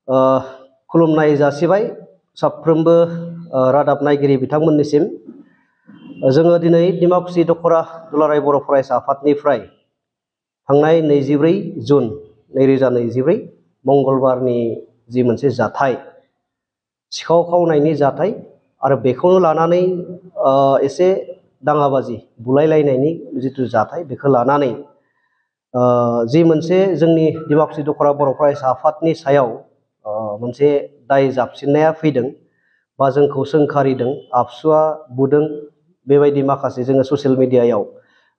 ओ खुलुमनाय जासिबाय साफ्रोमबो रादाब नायगिरि बिथांमोननिसिम। जोङो दिनै डिमाकुसि दख'रा दुलाराय बर' फरायसा आफादनिफ्राय थांनाय 24 जुन 2024 मंगलबारनि जि मोनसे जाथाय सिखाव खावनायनि जाथाय आरो बेखौनो लानानै एसे दाङाबाजि बुलायलायनायनि जिथु जाथाय बेखौ लानानै जि मोनसे जोंनि डिमाकुसि दख'रा बर' फरायसा आफादनि सायाव मोनसे दाय जाबसिननाया फैदों बा जोंखौ सोंखारिदों, आबसुआ बुदों, बेबायदि माखासे जोङो ससियेल मिडियायाव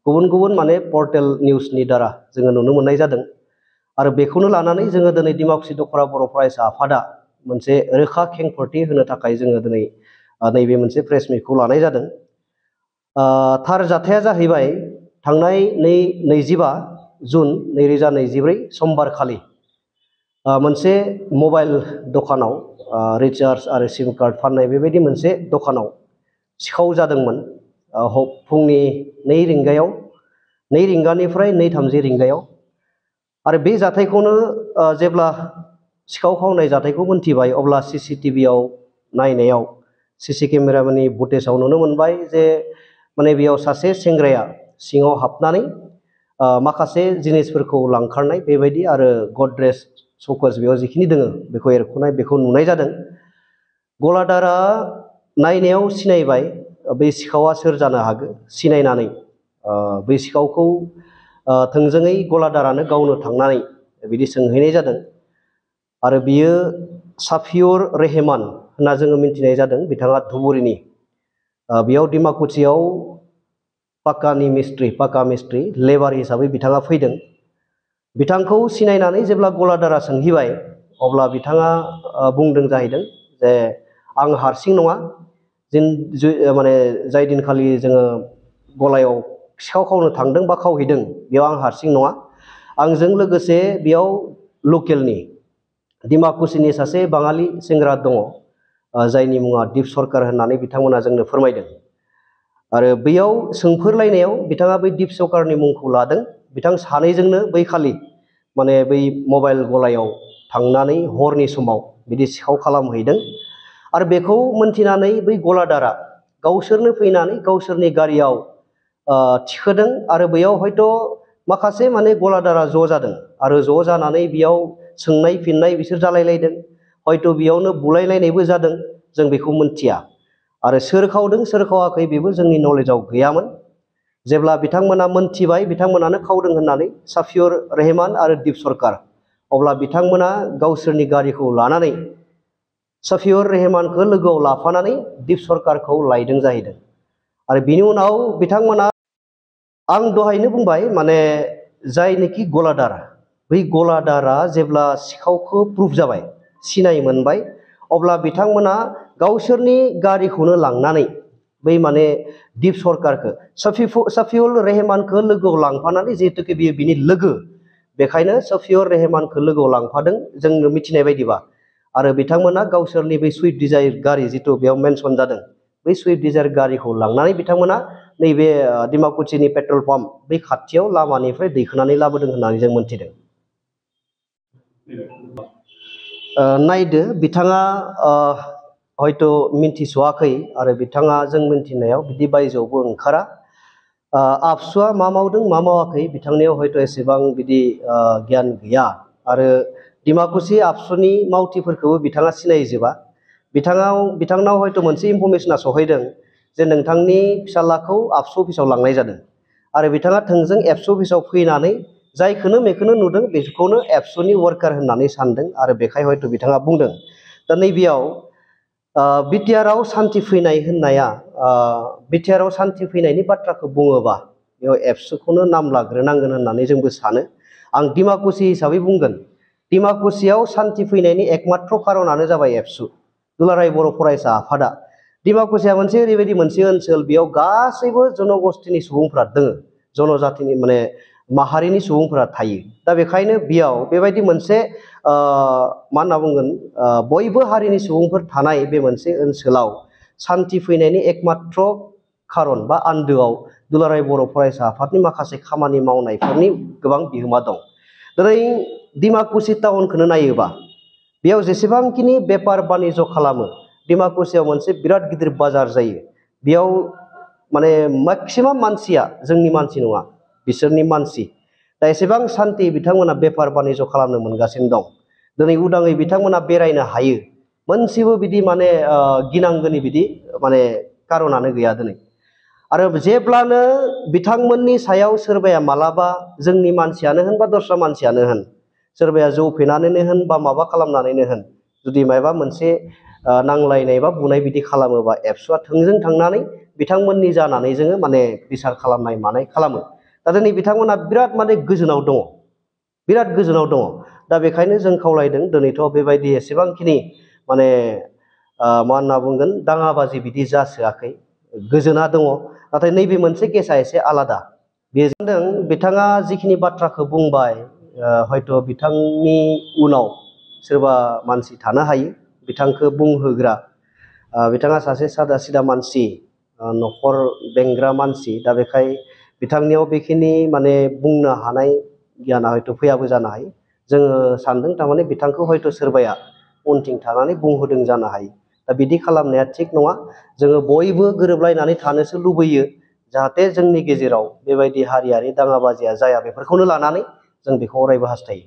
गुबुन गुबुन माने पर्टेल निउसनि द्वारा जोङो नुनो मोननाय जादों। आरो बेखौनो लानानै जोङो दिनै डिमाकुसि दख'रा बर' फरायसा आफादा मोनसे रोखा खेंफोरथि होनो थाखाय जोङो दिनै नैबे मोनसे प्रेस मिटखौ लानाय जादों। थार जाथाया जाहैबाय थांनाय 25 जुन 2024 समबार खालि मोनसे मबाइल दखानाव रिचार्ज आरो सिम कार्ड फाननाय बेबायदि मोनसे दखानाव सिखाव जादोंमोन फुंनि 2 रिंगायाव 2 रिंगानिफ्राय 2:30 रिंगायाव। आरो बे जाथायखौनो जेब्ला सिखाव खावनाय जाथायखौ मोनथिबाय अब्ला CCTVआव नायनायाव CC केमेरानि फुटेजाव नुनो मोनबाय जे माने बेयाव सासे सेंग्राया सिङाव हाबनानै माखासे जिनिसफोरखौ लांखारनाय बेबायदि आरो गद्रेज शकेस बेयाव जिखिनि दोङो बेखौ एरखुनाय बेखौ नुनाय जादों। गलादारा नायनायाव सिनायबाय बै सिखावा सोर जानो हागौ। सिनायनानै बै सिखावखौ थोंजोङै गलादारानो गावनो थांनानै बिदि सोंहैनाय जादों। आरो बियो साफिउर रेहमान होनना जोङो मिन्थिनाय जादों। बिथाङा धुबुरीनि बेयाव डिमाकुसियाव पाका मिस्ट्रि लेबार हिसाबै बिथाङा फैदों। बिथांखौ सिनायनानै जेब्ला गलादारा सोंहैबाय अब्ला बिथाङा बुंदों जाहैदों जे आं हारसिं नङा, माने जाय दिनखालि जोङो गलायाव सिखाव खावनो थांदों बा खावहैदों बेयाव आं हारसिं नङा, आंजों लोगोसे बेयाव लकेलनि डिमाकुसिनि सासे बाङालि सेंग्रा दङ जायनि मुङा दिप सरकार होननानै बिथांमोना जोंनो फोरमायदों। आरो बैयाव सोंफोरलायनायाव बिथाङा बै दिप सरकारनि मुंखौ लादों। बिथां सानैजोंनो बै खालि माने बै मबाइल गलायाव थांनानै हरनि समाव बिदि सिखाव खालामहैदों। आरो बेखौ मोनथिनानै बै गलादारा गावसोरनो फैनानै गावसोरनि गारियाव थिखोदों। आरो बैयाव हयथ' माखासे माने गलादारा ज' जादों आरो ज' जानानै बेयाव सोंनाय फिननाय बिसोर जालायलायदों। हयथ' बेयावनो बुलायलायनायबो जादों, जों बेखौ मोनथिया। आरो सोर खावदों सोर खावाखै बेबो जोंनि नलेजाव गैयामोन। जेब्ला बिथांमोना मोनथिबाय बिथांमोनानो खावदों होननानै साफिउर रेहमान आरो दिप सरकार, अब्ला बिथांमोना गावसोरनि गारिखौ लानानै साफिउर रेहमानखौ लोगोआव लाफानानै दिप सरकारखौ लायदों जाहैदों। आरो बिनि उनाव बिथांमोना आं दहायनो बुंबाय माने जायनोखि गलादार, बै गलादारा जेब्ला सिखावखौ प्रुफ जाबाय, सिनाय मोनबाय, अब्ला बिथांमोना गावसोरनि गारिखौनो लांनानै बै माने दिप सरकारखौ साफिउर रेहमानखौ लोगोआव लांफानानै, जिहेतुके बियो बिनि लोगो, बेखायनो साफिउर रेहमानखौ लोगोआव लांफादों जोंनो मिथिनाय बायदिबा। आरो बिथांमोना गावसोरनि बै सुइफ्ट डिजायर गारि जिथु बेयाव मेनसन जादों, बै सुइफ्ट डिजायर गारिखौ लांनानै बिथांमोना नैबे डिमाकुसिनि पेट्रल पाम्प बै खाथियाव लामानिफ्राय दैखोनानै लाबोदों होननानै जों मोनथिदों। नायदो बिथाङा हयथ' मिन्थिस'वाखै आरो बिथाङा जों मिन्थिनायाव बिदि बायजोआवबो ओंखारा। आबसुआ मा मावदों मा मावाखै बिथांनियाव हयथ' एसेबां बिदि गियान गैया। आरो डिमाकुसि आबसुनि मावथिफोरखौबो बिथाङा सिनायजोबा। बिथांनाव हयथ' मोनसे इनफरमेसना सहैदों जे नोंथांनि फिसालाखौ आबसु अफिसाव लांनाय जादों। आरो बिथाङा थोंजों एबसु अफिसाव फैनानै जायखौनो मेखौनो नुदों बेखौनो एबसुनि वार्कार होननानै सानदों आरो बेखाय हयथ' बिथाङा बुंदों। दा नैबेयाव बिटिआरआव सान्थि फैनाय होननाया, बिटिआरआव सान्थि फैनायनि बाथ्राखौ बुङोबा बेयाव एबसुखौनो नाम लाग्रोनांगोन होननानै जोंबो सानो। आं डिमाकुसि हिसाबै बुंगोन, डिमाकुसियाव सान्थि फैनायनि एकमात्र खारनानो जाबाय एबसु, दुलाराय बर' फरायसा आफादा। डिमाकुसिया मोनसे ओरैबायदि मोनसे ओनसोल, बेयाव गासैबो जनगोष्ठीनि सुबुंफोरा दोङो, जनजातिनि माने माहारिनि सुबुंफोरा थायो। दा बेखायनो बेयाव बेबायदि मोनसे मा होनना बुंगोन, बयबो हारिनि सुबुंफोर थानाय बे मोनसे ओनसोलाव सान्थि फैनायनि एकमात्र खारन बा आन्दोआव दुलाराय बर' फरायसा आफादनि माखासे खामानि मावनायफोरनि गोबां बिहोमा दं। दिनै डिमाकुसि टाउनखौनो नायोबा बेयाव जेसेबांखिनि बेपार बानिज्य खालामो डिमाकुसियाव मोनसे बिराद गिदिर बाजार जायो। बेयाव माने मैक्सिमाम मानसिया जोंनि मानसि नङा, बिसोरनि मानसि। दा एसेबां सान्थि बिथांमोना बेपार बानिज्य खालामनो मोनगासिनो दं। दिनै उदाङै बिथांमोना बेरायनो हायो। मोनसेबो बिदि माने गिनांगौनि बिदि माने कारनानो गैया दिनै। आरो जेब्लानो बिथांमोननि सायाव सोरबाया मालाबा जोंनि मानसियानो होन बा दस्रा मानसियानो होन, सोरबाया जौ फेनानैनो होन बा माबा खालामनानैनो होन, जुदि माबा मोनसे नांलायनाय बा बुनाय बिदि खालामोबा एबसुआ थोंजों थांनानै बिथांमोननि जानानै जोङो माने बिसार खालामनाय मानाय खालामो। दा दिनै बिथांमोना बिराद माने गोजोनाव दङ, बिराद गोजोनाव दङ। दा बेखायनो जों खावलायदों दिनैथ' बेबायदि एसेबांखिनि माने मा होनना बुंगोन दाङाबाजि बिदि जासोआखै, गोजोना दङ। नाथाय नैबे मोनसे केसा एसे आलादा। बेजों बिथाङा जिखिनि बाथ्राखौ बुंबाय, हयथ' बिथांनि उनाव सोरबा मानसि थानो हायो बिथांखौ बुंहोग्रा। बिथाङा सासे सादा सिदा मानसि, न'खर बेंग्रा मानसि। दा बेखाय बिथांनियाव बेखिनि माने बुंनो हानाय गियाना हयथ' फैयाबो जानो हायो। जोङो सानदों थारमाने बिथांखौ हयथ' सोरबाया उनथिं थानानै बुंहोदों जानो हायो। दा बिदि खालामनाया थिग नङा। जोङो बयबो गोरोबलायनानै थानोसो लुबैयो, जाहाथे जोंनि गेजेराव बेबायदि हारियारि दाङाबाजिया जाया। बेफोरखौनो लानानै जों बेखौ अरायबो हास्थायो।